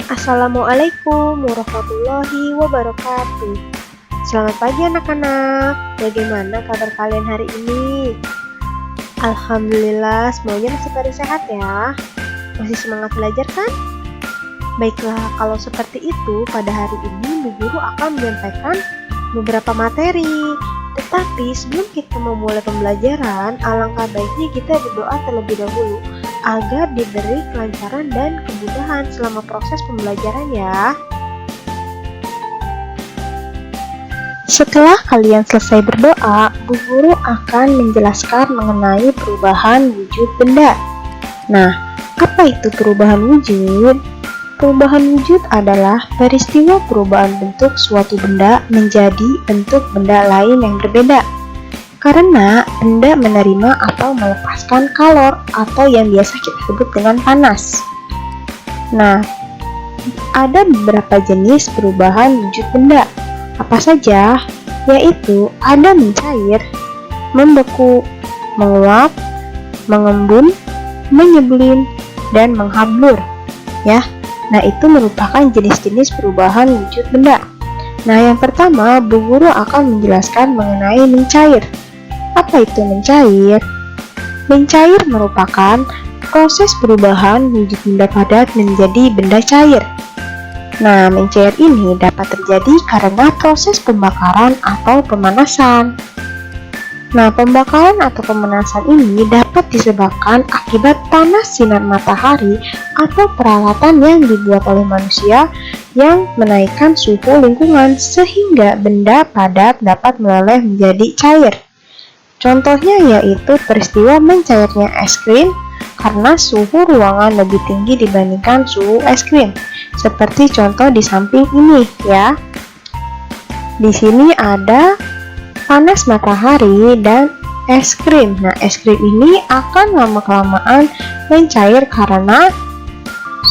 Assalamualaikum warahmatullahi wabarakatuh. Selamat pagi anak-anak. Bagaimana kabar kalian hari ini? Alhamdulillah, semuanya masih pada sehat ya. Masih semangat belajar kan? Baiklah, kalau seperti itu, pada hari ini Bu Guru akan menyampaikan beberapa materi. Tetapi sebelum kita memulai pembelajaran, alangkah baiknya kita berdoa terlebih dahulu agar diberi kelancaran dan kemudahan selama proses pembelajaran ya. Setelah kalian selesai berdoa, Bu Guru akan menjelaskan mengenai perubahan wujud benda. Nah, apa itu perubahan wujud? Perubahan wujud adalah peristiwa perubahan bentuk suatu benda menjadi bentuk benda lain yang berbeda. Karena benda menerima atau melepaskan kalor atau yang biasa kita sebut dengan panas. Nah, ada beberapa jenis perubahan wujud benda. Apa saja? Yaitu ada mencair, membeku, menguap, mengembun, menyebelin, dan menghablur. Ya, nah itu merupakan jenis-jenis perubahan wujud benda. Nah, yang pertama, Bu Guru akan menjelaskan mengenai mencair. Apa itu mencair? Mencair merupakan proses perubahan wujud benda padat menjadi benda cair. Nah, mencair ini dapat terjadi karena proses pembakaran atau pemanasan. Nah, pembakaran atau pemanasan ini dapat disebabkan akibat panas sinar matahari atau peralatan yang dibuat oleh manusia yang menaikkan suhu lingkungan sehingga benda padat dapat meleleh menjadi cair. Contohnya yaitu peristiwa mencairnya es krim karena suhu ruangan lebih tinggi dibandingkan suhu es krim. Seperti contoh di samping ini ya. Di sini ada panas matahari dan es krim. Nah, es krim ini akan lama-kelamaan mencair karena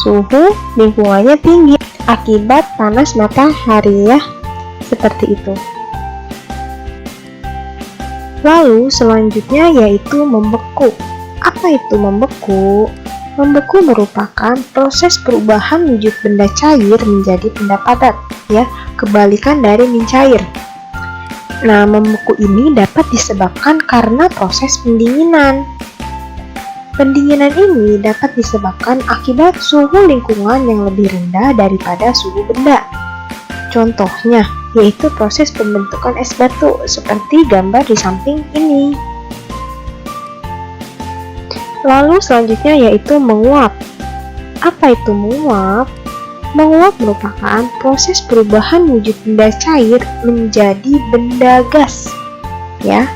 suhu lingkungannya tinggi akibat panas matahari ya. Seperti itu. Lalu selanjutnya yaitu membeku. Apa itu membeku? Membeku merupakan proses perubahan wujud benda cair menjadi benda padat, ya, kebalikan dari mencair. Nah, membeku ini dapat disebabkan karena proses pendinginan. Pendinginan ini dapat disebabkan akibat suhu lingkungan yang lebih rendah daripada suhu benda. Contohnya yaitu proses pembentukan es batu seperti gambar di samping ini. Lalu selanjutnya yaitu menguap. Apa itu menguap? Menguap merupakan proses perubahan wujud benda cair menjadi benda gas. Ya.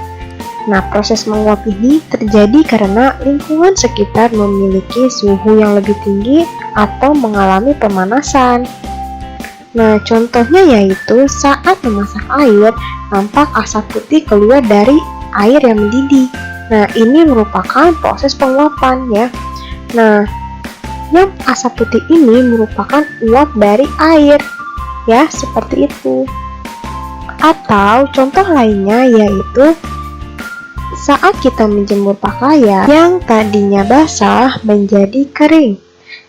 Nah, proses menguap ini terjadi karena lingkungan sekitar memiliki suhu yang lebih tinggi atau mengalami pemanasan. Nah, contohnya yaitu saat memasak air, nampak asap putih keluar dari air yang mendidih. Nah, ini merupakan proses penguapan ya. Nah, yang asap putih ini merupakan uap dari air ya, seperti itu. Atau contoh lainnya yaitu saat kita menjemur pakaian yang tadinya basah menjadi kering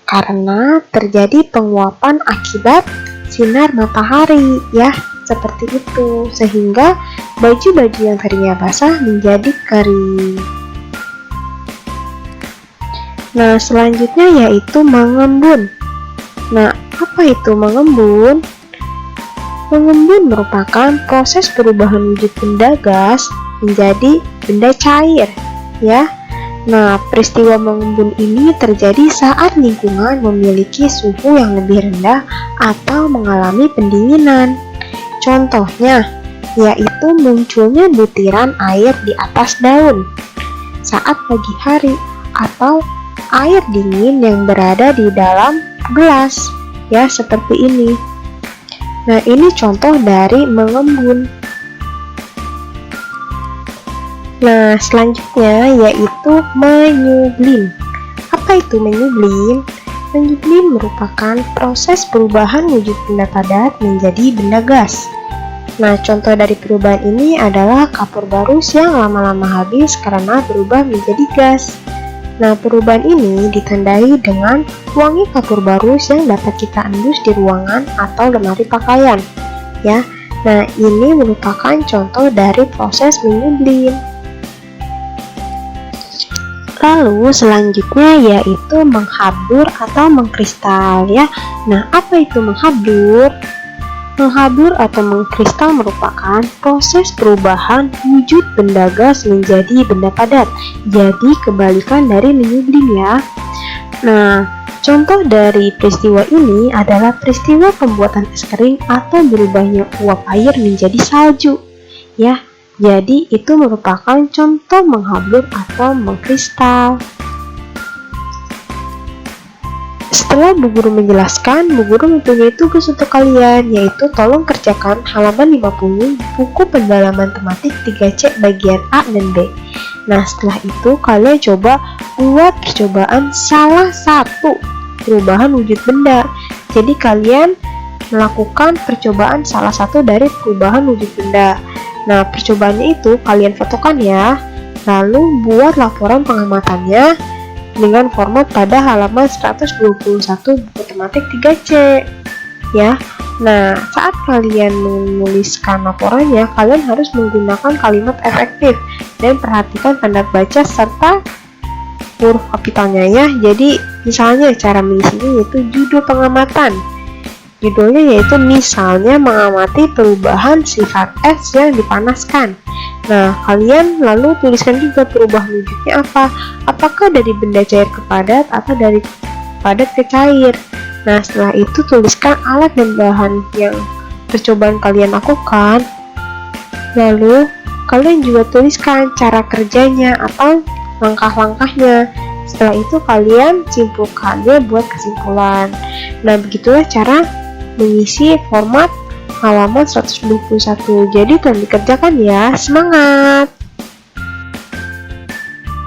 karena terjadi penguapan akibat sinar matahari ya, seperti itu, sehingga baju-baju yang tadinya basah menjadi kering. Nah, selanjutnya yaitu mengembun. Nah, apa itu mengembun? Mengembun merupakan proses perubahan wujud benda gas menjadi benda cair ya. Nah, peristiwa mengembun ini terjadi saat lingkungan memiliki suhu yang lebih rendah atau mengalami pendinginan. Contohnya, yaitu munculnya butiran air di atas daun saat pagi hari atau air dingin yang berada di dalam gelas, ya seperti ini. Nah, ini contoh dari mengembun. Nah, selanjutnya yaitu menyublim. Apa itu menyublim? Menyublim merupakan proses perubahan wujud benda padat menjadi benda gas. Nah, contoh dari perubahan ini adalah kapur barus yang lama-lama habis karena berubah menjadi gas. Nah, perubahan ini ditandai dengan wangi kapur barus yang dapat kita endus di ruangan atau lemari pakaian. Ya, nah ini merupakan contoh dari proses menyublim. Lalu selanjutnya yaitu menghabur atau mengkristal ya. Nah, apa itu menghabur? Menghabur atau mengkristal merupakan proses perubahan wujud benda gas menjadi benda padat. Jadi kebalikan dari menyublim ya. Nah, contoh dari peristiwa ini adalah peristiwa pembuatan es kering atau berubahnya uap air menjadi salju. Ya, jadi itu merupakan contoh menghabur atau mengkristal. Setelah Bu Guru menjelaskan, Bu Guru mempunyai tugas untuk kalian, yaitu tolong kerjakan halaman 50 buku pendalaman tematik 3C bagian A dan B. Nah, setelah itu kalian coba buat percobaan salah satu perubahan wujud benda. Jadi kalian melakukan percobaan salah satu dari perubahan wujud benda. Nah, percobaannya itu kalian fotokan ya, lalu buat laporan pengamatannya dengan format pada halaman 121 buku tematik 3C ya. Nah, saat kalian menuliskan laporannya, kalian harus menggunakan kalimat efektif dan perhatikan tanda baca serta huruf kapitalnya ya. Jadi misalnya cara mengisinya yaitu judul pengamatan. Judulnya yaitu misalnya mengamati perubahan sifat es yang dipanaskan. Nah, kalian lalu tuliskan juga perubahan wujudnya apa. Apakah dari benda cair ke padat atau dari padat ke cair. Nah, setelah itu tuliskan alat dan bahan yang percobaan kalian lakukan. Lalu, kalian juga tuliskan cara kerjanya atau langkah-langkahnya. Setelah itu kalian simpulkannya buat kesimpulan. Nah, begitulah cara mengisi format halaman 121. Jadi tolong dikerjakan ya, semangat!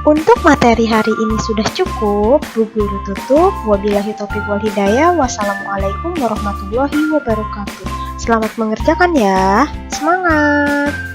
Untuk materi hari ini sudah cukup, Bu Guru tutup. Wabillahi taufiq wal hidayah. Wassalamualaikum warahmatullahi wabarakatuh. Selamat mengerjakan ya, semangat!